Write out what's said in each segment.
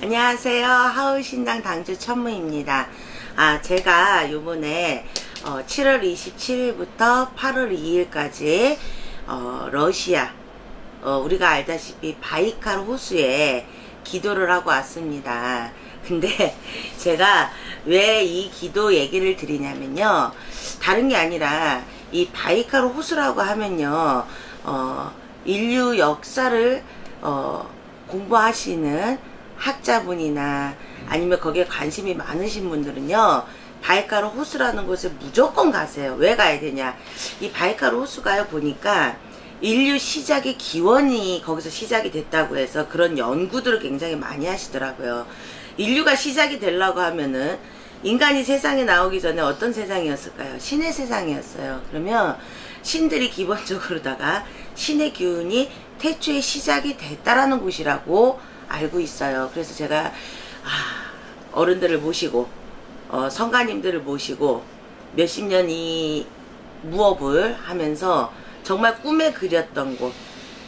안녕하세요. 하우신당 당주 천무입니다. 제가 요번에 7월 27일부터 8월 2일까지 러시아 우리가 알다시피 바이칼 호수에 기도를 하고 왔습니다. 근데 제가 왜 이 기도 얘기를 드리냐면요, 다른 게 아니라 이 바이칼 호수라고 하면요, 인류 역사를 공부하시는 학자분이나 아니면 거기에 관심이 많으신 분들은요, 바이칼 호수라는 곳에 무조건 가세요. 왜 가야 되냐, 이 바이칼 호수가요, 보니까 인류 시작의 기원이 거기서 시작이 됐다고 해서 그런 연구들을 굉장히 많이 하시더라고요. 인류가 시작이 되려고 하면은 인간이 세상에 나오기 전에 어떤 세상이었을까요? 신의 세상이었어요. 그러면 신들이 기본적으로다가 신의 기운이 태초에 시작이 됐다라는 곳이라고 알고 있어요. 그래서 제가 어른들을 모시고 성가님들을 모시고 몇십 년 이 무업을 하면서 정말 꿈에 그렸던 곳,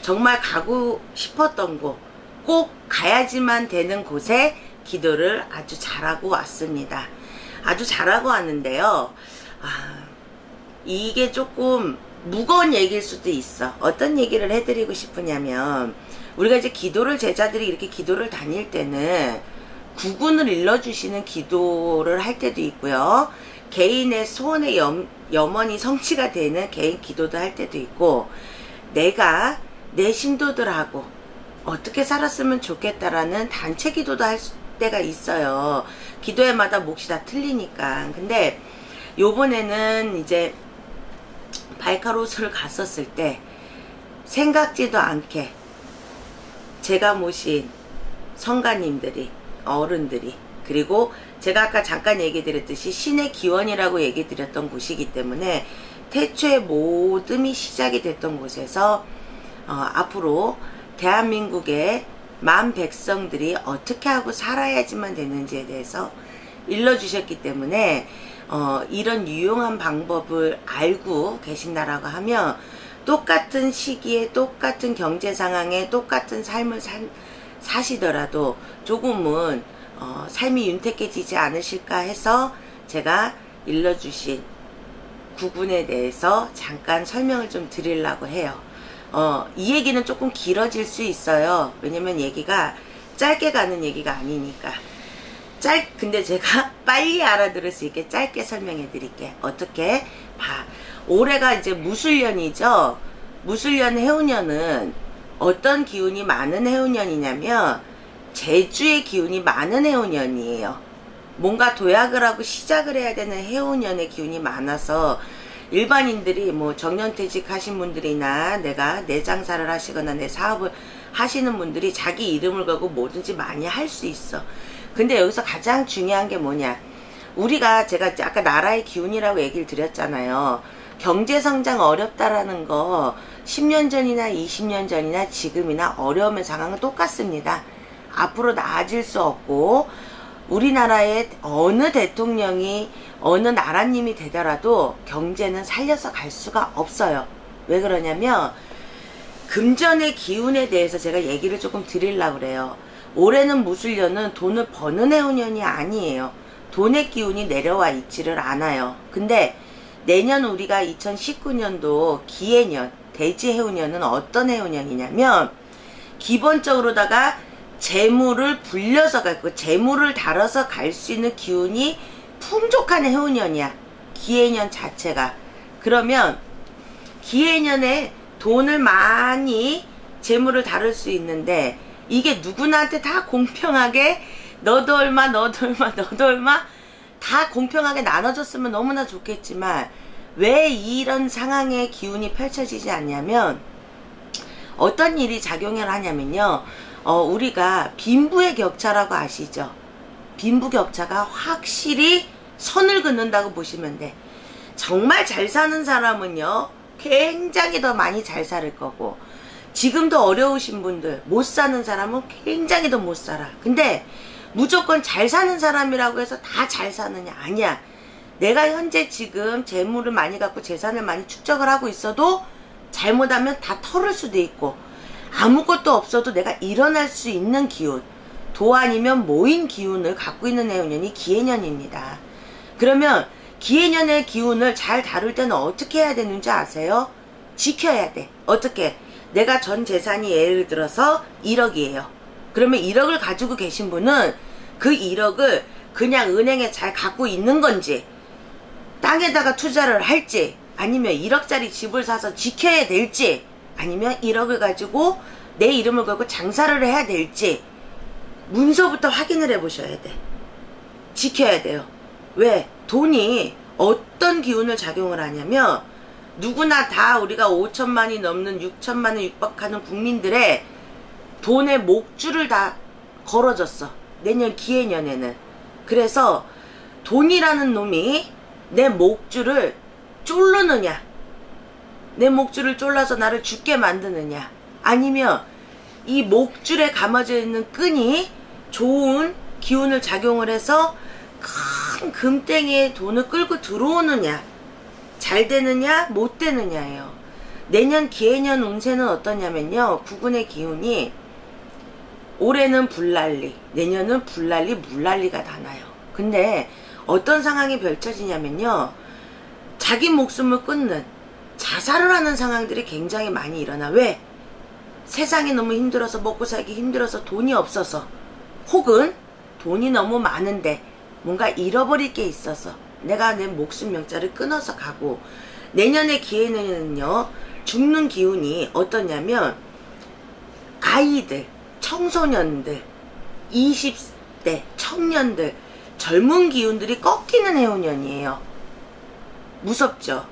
정말 가고 싶었던 곳, 꼭 가야지만 되는 곳에 기도를 아주 잘하고 왔습니다. 아주 잘하고 왔는데요, 이게 조금 무거운 얘기일 수도 있어. 어떤 얘기를 해드리고 싶으냐면, 우리가 이제 기도를, 제자들이 이렇게 기도를 다닐 때는 구군을 일러주시는 기도를 할 때도 있고요, 개인의 소원의 염원이 성취가 되는 개인 기도도 할 때도 있고, 내가 내 신도들하고 어떻게 살았으면 좋겠다라는 단체 기도도 할 때가 있어요. 기도회마다 몫이 다 틀리니까. 근데 요번에는 이제 바이칼 호수를 갔었을 때 생각지도 않게 제가 모신 성가님들이, 어른들이, 그리고 제가 아까 잠깐 얘기 드렸듯이 신의 기원이라고 얘기 드렸던 곳이기 때문에 태초의 모듬이 시작이 됐던 곳에서 앞으로 대한민국의 만 백성들이 어떻게 하고 살아야지만 되는지에 대해서 일러주셨기 때문에 이런 유용한 방법을 알고 계신다라고 하면 똑같은 시기에 똑같은 경제 상황에 똑같은 삶을 사시더라도 조금은 삶이 윤택해지지 않으실까 해서 제가 일러주신 구군에 대해서 잠깐 설명을 좀 드리려고 해요. 이 얘기는 조금 길어질 수 있어요. 왜냐면 얘기가 짧게 가는 얘기가 아니니까. 근데 제가 빨리 알아들을 수 있게 짧게 설명해 드릴게. 어떻게? 올해가 이제 무술년이죠. 무술년 해운년은 어떤 기운이 많은 해운년이냐면 제주의 기운이 많은 해운년이에요. 뭔가 도약을 하고 시작을 해야 되는 해운년의 기운이 많아서 일반인들이 뭐 정년퇴직 하신 분들이나 내가 내 장사를 하시거나 내 사업을 하시는 분들이 자기 이름을 걸고 뭐든지 많이 할 수 있어. 근데 여기서 가장 중요한 게 뭐냐, 우리가, 제가 아까 나라의 기운이라고 얘기를 드렸잖아요. 경제성장 어렵다라는 거 10년 전이나 20년 전이나 지금이나 어려움의 상황은 똑같습니다. 앞으로 나아질 수 없고, 우리나라의 어느 대통령이 어느 나라님이 되더라도 경제는 살려서 갈 수가 없어요. 왜 그러냐면 금전의 기운에 대해서 제가 얘기를 조금 드리려고 그래요. 올해는 무술년은 돈을 버는 해운년이 아니에요. 돈의 기운이 내려와 있지를 않아요. 근데 내년 우리가 2019년도 기해년, 대지해운년은 어떤 해운년이냐면 기본적으로다가 재물을 불려서 가고 재물을 달아서 갈 수 있는 기운이 풍족한 해운년이야, 기해년 자체가. 그러면 기해년에 돈을 많이 재물을 다룰 수 있는데 이게 누구나한테 다 공평하게 너도 얼마 너도 얼마 너도 얼마 다 공평하게 나눠줬으면 너무나 좋겠지만 왜 이런 상황의 기운이 펼쳐지지 않냐면, 어떤 일이 작용을 하냐면요, 우리가 빈부의 격차라고 아시죠? 빈부격차가 확실히 선을 긋는다고 보시면 돼. 정말 잘 사는 사람은요 굉장히 더 많이 잘 살 거고, 지금도 어려우신 분들, 못 사는 사람은 굉장히 더 못 살아. 근데 무조건 잘 사는 사람이라고 해서 다 잘 사느냐? 아니야. 내가 현재 지금 재물을 많이 갖고 재산을 많이 축적을 하고 있어도 잘못하면 다 털을 수도 있고, 아무것도 없어도 내가 일어날 수 있는 기운, 도 아니면 모인 기운을 갖고 있는 해운년이 기해년입니다. 그러면 기해년의 기운을 잘 다룰 때는 어떻게 해야 되는지 아세요? 지켜야 돼. 어떻게? 내가 전 재산이 예를 들어서 1억이에요. 그러면 1억을 가지고 계신 분은 그 1억을 그냥 은행에 잘 갖고 있는 건지, 땅에다가 투자를 할지, 아니면 1억짜리 집을 사서 지켜야 될지, 아니면 1억을 가지고 내 이름을 걸고 장사를 해야 될지 문서부터 확인을 해 보셔야 돼. 지켜야 돼요. 왜? 돈이 어떤 기운을 작용을 하냐면, 누구나 다 우리가 5천만이 넘는 6천만을 육박하는 국민들의 돈의 목줄을 다 걸어줬어. 내년 기해년에는. 그래서 돈이라는 놈이 내 목줄을 쫄르느냐, 내 목줄을 쫄라서 나를 죽게 만드느냐, 아니면 이 목줄에 감아져 있는 끈이 좋은 기운을 작용을 해서 큰 금땡이에 돈을 끌고 들어오느냐, 잘 되느냐 못 되느냐예요. 내년 기해년 운세는 어떠냐면요, 구군의 기운이 올해는 불난리, 내년은 불난리 물난리가 다 나요. 근데 어떤 상황이 펼쳐지냐면요, 자기 목숨을 끊는, 자살을 하는 상황들이 굉장히 많이 일어나. 왜? 세상이 너무 힘들어서, 먹고 살기 힘들어서, 돈이 없어서, 혹은 돈이 너무 많은데 뭔가 잃어버릴 게 있어서 내가 내 목숨 명자를 끊어서 가고. 내년의 기회는요, 죽는 기운이 어떠냐면, 아이들, 청소년들, 20대 청년들, 젊은 기운들이 꺾이는 해운년이에요. 무섭죠?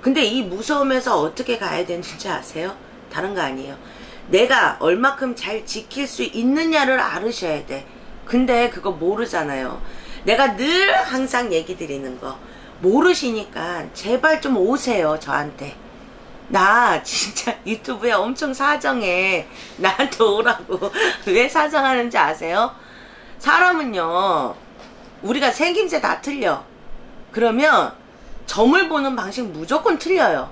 근데 이 무서움에서 어떻게 가야 되는지 아세요? 다른 거 아니에요. 내가 얼마큼 잘 지킬 수 있느냐를 알으셔야 돼. 근데 그거 모르잖아요. 내가 늘 항상 얘기 드리는 거 모르시니까 제발 좀 오세요, 저한테. 나 진짜 유튜브에 엄청 사정해. 나한테 오라고. 왜 사정하는지 아세요? 사람은요, 우리가 생김새 다 틀려. 그러면 점을 보는 방식 무조건 틀려요.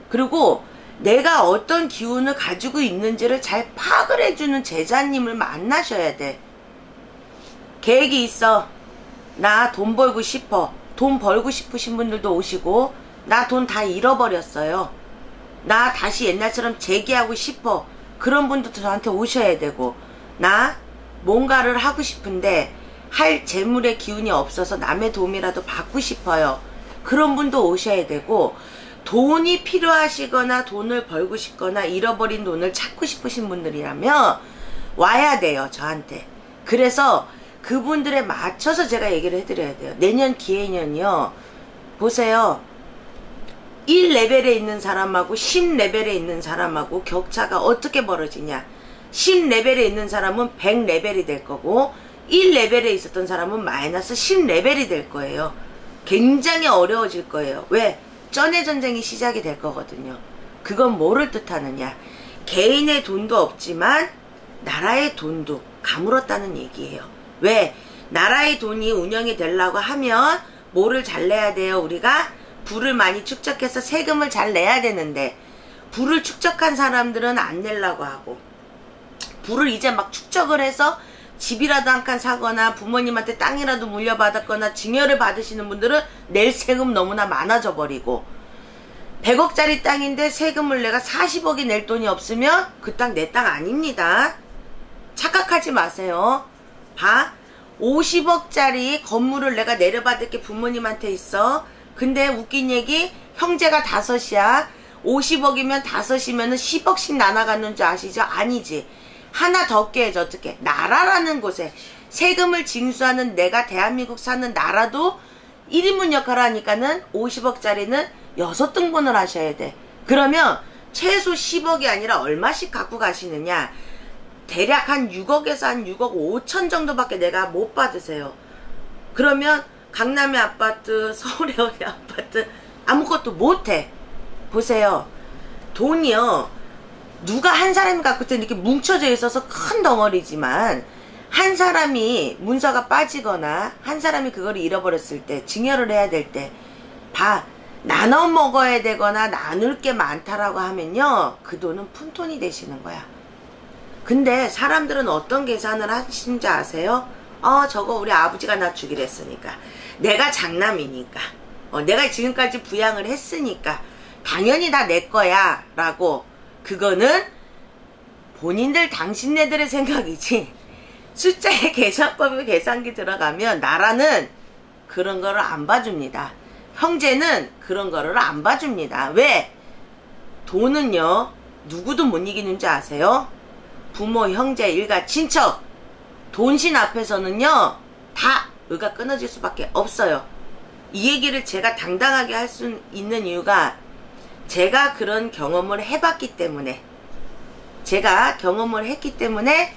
그리고 내가 어떤 기운을 가지고 있는지를 잘 파악을 해주는 제자님을 만나셔야 돼. 계획이 있어. 나 돈 벌고 싶어. 돈 벌고 싶으신 분들도 오시고, 나 돈 다 잃어버렸어요. 나 다시 옛날처럼 재기하고 싶어. 그런 분들도 저한테 오셔야 되고, 나 뭔가를 하고 싶은데 할 재물의 기운이 없어서 남의 도움이라도 받고 싶어요. 그런 분도 오셔야 되고, 돈이 필요하시거나 돈을 벌고 싶거나 잃어버린 돈을 찾고 싶으신 분들이라면 와야 돼요, 저한테. 그래서 그분들에 맞춰서 제가 얘기를 해드려야 돼요. 내년 기해년이요, 보세요. 1레벨에 있는 사람하고 10레벨에 있는 사람하고 격차가 어떻게 벌어지냐. 10레벨에 있는 사람은 100레벨이 될 거고, 1레벨에 있었던 사람은 마이너스 10레벨이 될 거예요. 굉장히 어려워질 거예요. 왜? 쩐의 전쟁이 시작이 될 거거든요. 그건 뭐를 뜻하느냐. 개인의 돈도 없지만 나라의 돈도 가물었다는 얘기예요. 왜? 나라의 돈이 운영이 되려고 하면 뭐를 잘 내야 돼요? 우리가 부를 많이 축적해서 세금을 잘 내야 되는데, 부를 축적한 사람들은 안 내려고 하고, 부를 이제 막 축적을 해서 집이라도 한 칸 사거나 부모님한테 땅이라도 물려받았거나 증여를 받으시는 분들은 낼 세금 너무나 많아져 버리고, 100억짜리 땅인데 세금을 내가 40억이 낼 돈이 없으면 그 땅 내 땅 아닙니다. 착각하지 마세요. 봐, 50억짜리 건물을 내가 내려받을 게 부모님한테 있어. 근데 웃긴 얘기, 형제가 5이야. 50억이면 5이면 10억씩 나눠가는 줄 아시죠? 아니지. 하나 더 깨져. 어떻게? 나라라는 곳에 세금을 징수하는, 내가 대한민국 사는 나라도 1인분 역할을 하니까는 50억짜리는 6등분을 하셔야 돼. 그러면 최소 10억이 아니라 얼마씩 갖고 가시느냐. 대략 한 6억에서 한 6억 5천 정도밖에 내가 못 받으세요. 그러면 강남의 아파트, 서울의 아파트 아무것도 못해. 보세요. 돈이요, 누가 한 사람이 갖고 있든 이렇게 뭉쳐져 있어서 큰 덩어리지만, 한 사람이 문서가 빠지거나 한 사람이 그걸 잃어버렸을 때, 증여를 해야 될 때, 나눠 먹어야 되거나 나눌 게 많다라고 하면요, 그 돈은 푼돈이 되시는 거야. 근데 사람들은 어떤 계산을 하시는지 아세요? 저거 우리 아버지가 나 주기로 했으니까, 내가 장남이니까, 내가 지금까지 부양을 했으니까 당연히 다 내 거야 라고. 그거는 본인들 당신네들의 생각이지, 숫자의 계산법에 계산기 들어가면 나라는 그런 거를 안 봐줍니다. 형제는 그런 거를 안 봐줍니다. 왜? 돈은요 누구도 못 이기는 줄 아세요? 부모, 형제, 일가, 친척, 돈신 앞에서는요 다 의가 끊어질 수밖에 없어요. 이 얘기를 제가 당당하게 할 수 있는 이유가, 제가 그런 경험을 해봤기 때문에, 제가 경험을 했기 때문에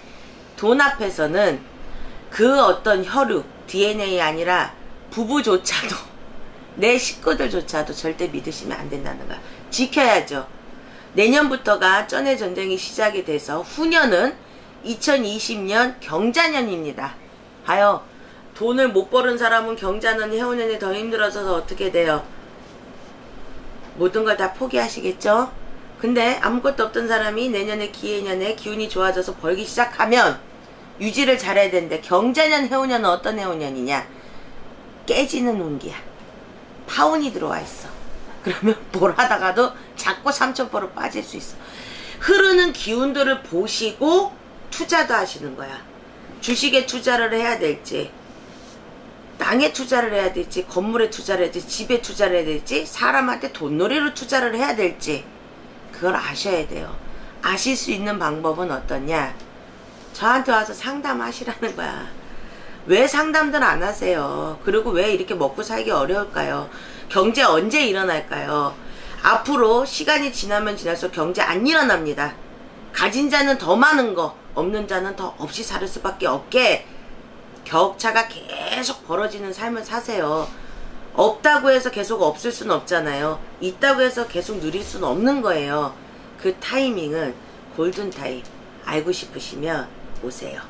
돈 앞에서는 그 어떤 혈육, DNA 아니라 부부조차도, 내 식구들조차도 절대 믿으시면 안 된다는 거야. 지켜야죠. 내년부터가 쩐의 전쟁이 시작이 돼서 후년은 2020년 경자년입니다. 봐요. 돈을 못 버는 사람은 경자년, 해오년이 더 힘들어서 어떻게 돼요? 모든 걸 다 포기하시겠죠? 근데 아무것도 없던 사람이 내년에 기해년에 기운이 좋아져서 벌기 시작하면 유지를 잘해야 되는데, 경자년, 해오년은 어떤 해오년이냐? 깨지는 운기야. 파운이 들어와 있어. 그러면 뭘 하다가도 자꾸 삼천포로 빠질 수 있어. 흐르는 기운들을 보시고 투자도 하시는 거야. 주식에 투자를 해야 될지, 땅에 투자를 해야 될지, 건물에 투자를 해야 될지, 집에 투자를 해야 될지, 사람한테 돈놀이로 투자를 해야 될지, 그걸 아셔야 돼요. 아실 수 있는 방법은 어떠냐? 저한테 와서 상담하시라는 거야. 왜 상담들 안 하세요? 그리고 왜 이렇게 먹고 살기 어려울까요? 경제 언제 일어날까요? 앞으로 시간이 지나면 지날수록 경제 안 일어납니다. 가진 자는 더 많은 거, 없는 자는 더 없이 살 수밖에 없게 격차가 계속 벌어지는 삶을 사세요. 없다고 해서 계속 없을 수는 없잖아요. 있다고 해서 계속 누릴 수는 없는 거예요. 그 타이밍은 골든타임. 알고 싶으시면 오세요.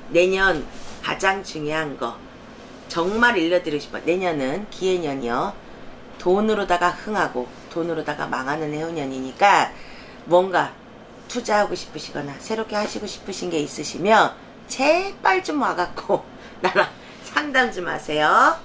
내년 가장 중요한 거 정말 일러드리고 싶어요. 내년은 기해년이요. 돈으로다가 흥하고 돈으로다가 망하는 해운년이니까 뭔가 투자하고 싶으시거나 새롭게 하시고 싶으신 게 있으시면 제발 좀 와갖고 나랑 상담 좀 하세요.